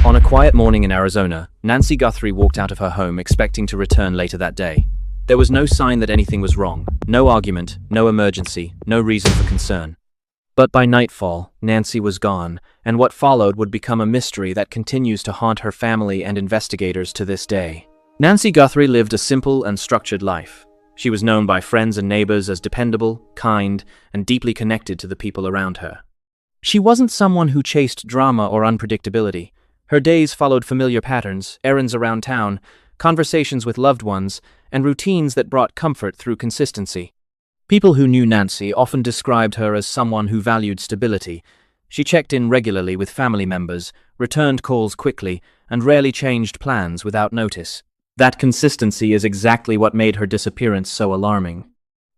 On a quiet morning in Arizona, Nancy Guthrie walked out of her home expecting to return later that day. There was no sign that anything was wrong, no argument, no emergency, no reason for concern. But by nightfall, Nancy was gone, and what followed would become a mystery that continues to haunt her family and investigators to this day. Nancy Guthrie lived a simple and structured life. She was known by friends and neighbors as dependable, kind, and deeply connected to the people around her. She wasn't someone who chased drama or unpredictability. Her days followed familiar patterns, errands around town, conversations with loved ones, and routines that brought comfort through consistency. People who knew Nancy often described her as someone who valued stability. She checked in regularly with family members, returned calls quickly, and rarely changed plans without notice. That consistency is exactly what made her disappearance so alarming.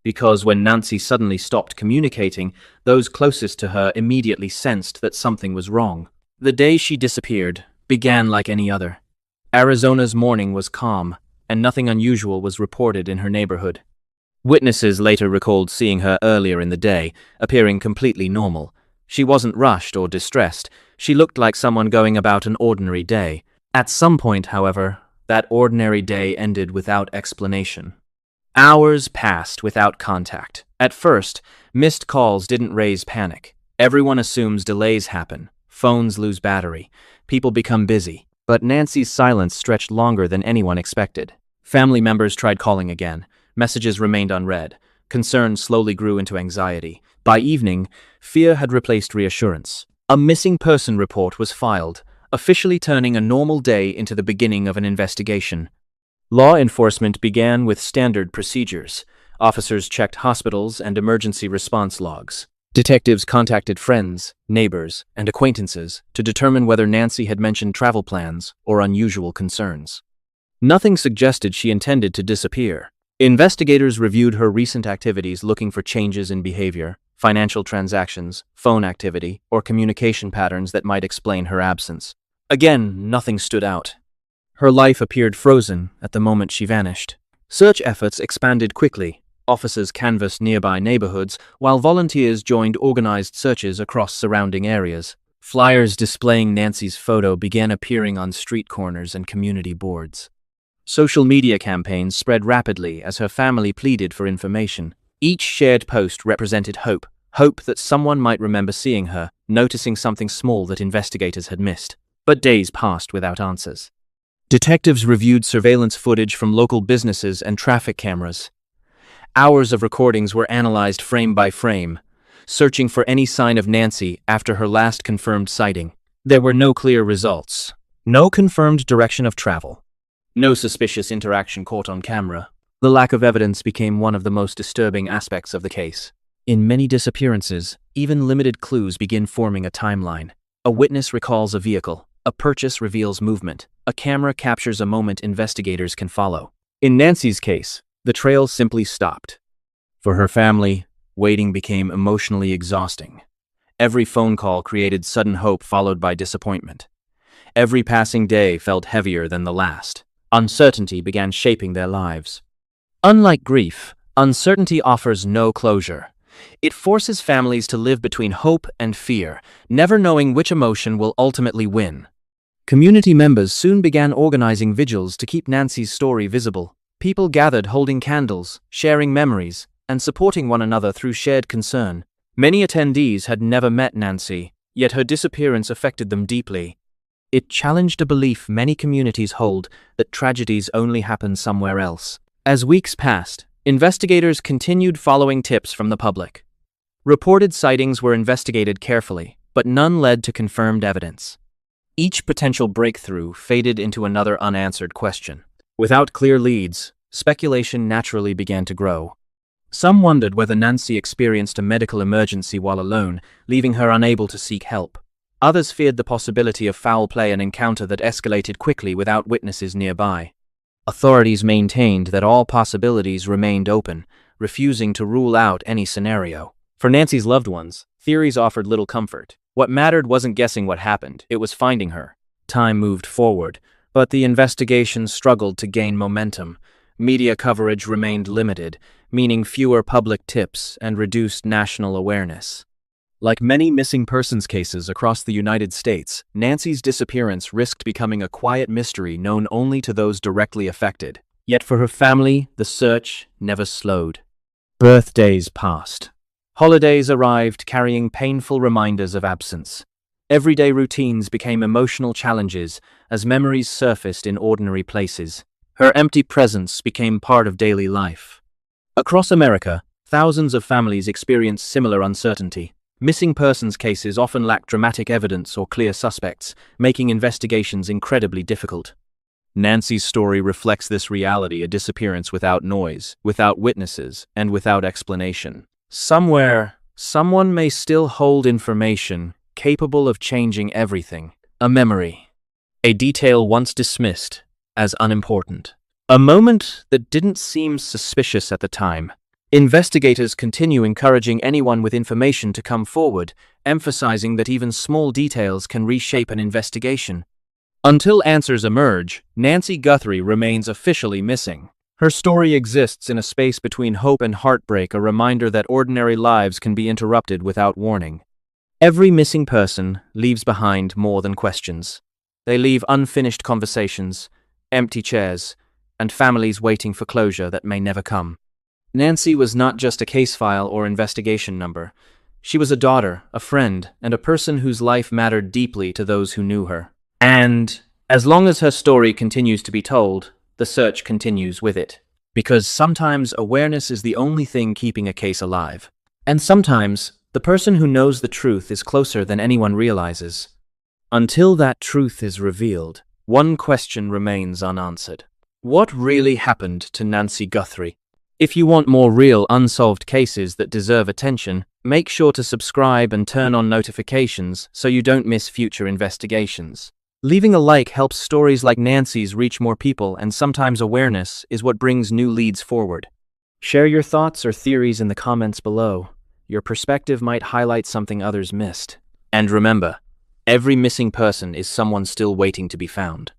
Because when Nancy suddenly stopped communicating, those closest to her immediately sensed that something was wrong. The day she disappeared began like any other. Arizona's morning was calm, and nothing unusual was reported in her neighborhood. Witnesses later recalled seeing her earlier in the day, appearing completely normal. She wasn't rushed or distressed. She looked like someone going about an ordinary day. At some point, however, that ordinary day ended without explanation. Hours passed without contact. At first, missed calls didn't raise panic. Everyone assumes delays happen. Phones lose battery. People become busy. But Nancy's silence stretched longer than anyone expected. Family members tried calling again. Messages remained unread. Concern slowly grew into anxiety. By evening, fear had replaced reassurance. A missing person report was filed, officially turning a normal day into the beginning of an investigation. Law enforcement began with standard procedures. Officers checked hospitals and emergency response logs. Detectives contacted friends, neighbors, and acquaintances to determine whether Nancy had mentioned travel plans or unusual concerns. Nothing suggested she intended to disappear. Investigators reviewed her recent activities looking for changes in behavior, financial transactions, phone activity, or communication patterns that might explain her absence. Again, nothing stood out. Her life appeared frozen at the moment she vanished. Search efforts expanded quickly. Officers canvassed nearby neighborhoods, while volunteers joined organized searches across surrounding areas. Flyers displaying Nancy's photo began appearing on street corners and community boards. Social media campaigns spread rapidly as her family pleaded for information. Each shared post represented hope that someone might remember seeing her, noticing something small that investigators had missed. But days passed without answers. Detectives reviewed surveillance footage from local businesses and traffic cameras. Hours of recordings were analyzed frame by frame, searching for any sign of Nancy after her last confirmed sighting. There were no clear results. No confirmed direction of travel. No suspicious interaction caught on camera. The lack of evidence became one of the most disturbing aspects of the case. In many disappearances, even limited clues begin forming a timeline. A witness recalls a vehicle. A purchase reveals movement. A camera captures a moment investigators can follow. In Nancy's case, the trail simply stopped. For her family, waiting became emotionally exhausting. Every phone call created sudden hope followed by disappointment. Every passing day felt heavier than the last. Uncertainty began shaping their lives. Unlike grief, uncertainty offers no closure. It forces families to live between hope and fear, never knowing which emotion will ultimately win. Community members soon began organizing vigils to keep Nancy's story visible. People gathered holding candles, sharing memories, and supporting one another through shared concern. Many attendees had never met Nancy, yet her disappearance affected them deeply. It challenged a belief many communities hold that tragedies only happen somewhere else. As weeks passed, investigators continued following tips from the public. Reported sightings were investigated carefully, but none led to confirmed evidence. Each potential breakthrough faded into another unanswered question. Without clear leads, speculation naturally began to grow. Some wondered whether Nancy experienced a medical emergency while alone, leaving her unable to seek help. Others feared the possibility of foul play, an encounter that escalated quickly without witnesses nearby. Authorities maintained that all possibilities remained open, refusing to rule out any scenario. For Nancy's loved ones, theories offered little comfort. What mattered wasn't guessing what happened, it was finding her. Time moved forward, but the investigation struggled to gain momentum. Media coverage remained limited, meaning fewer public tips and reduced national awareness. Like many missing persons cases across the United States, Nancy's disappearance risked becoming a quiet mystery known only to those directly affected. Yet for her family, the search never slowed. Birthdays passed. Holidays arrived carrying painful reminders of absence. Everyday routines became emotional challenges as memories surfaced in ordinary places. Her empty presence became part of daily life. Across America, thousands of families experienced similar uncertainty. Missing persons cases often lack dramatic evidence or clear suspects, making investigations incredibly difficult. Nancy's story reflects this reality: a disappearance without noise, without witnesses, and without explanation. Somewhere, someone may still hold information capable of changing everything. A memory. A detail once dismissed as unimportant. A moment that didn't seem suspicious at the time. Investigators continue encouraging anyone with information to come forward, emphasizing that even small details can reshape an investigation. Until answers emerge, Nancy Guthrie remains officially missing. Her story exists in a space between hope and heartbreak, a reminder that ordinary lives can be interrupted without warning. Every missing person leaves behind more than questions. They leave unfinished conversations, empty chairs, and families waiting for closure that may never come. Nancy was not just a case file or investigation number. She was a daughter, a friend, and a person whose life mattered deeply to those who knew her. And as long as her story continues to be told, the search continues with it. Because sometimes awareness is the only thing keeping a case alive. And sometimes the person who knows the truth is closer than anyone realizes. Until that truth is revealed, one question remains unanswered. What really happened to Nancy Guthrie? If you want more real, unsolved cases that deserve attention, make sure to subscribe and turn on notifications so you don't miss future investigations. Leaving a like helps stories like Nancy's reach more people, and sometimes awareness is what brings new leads forward. Share your thoughts or theories in the comments below. Your perspective might highlight something others missed. And remember, every missing person is someone still waiting to be found.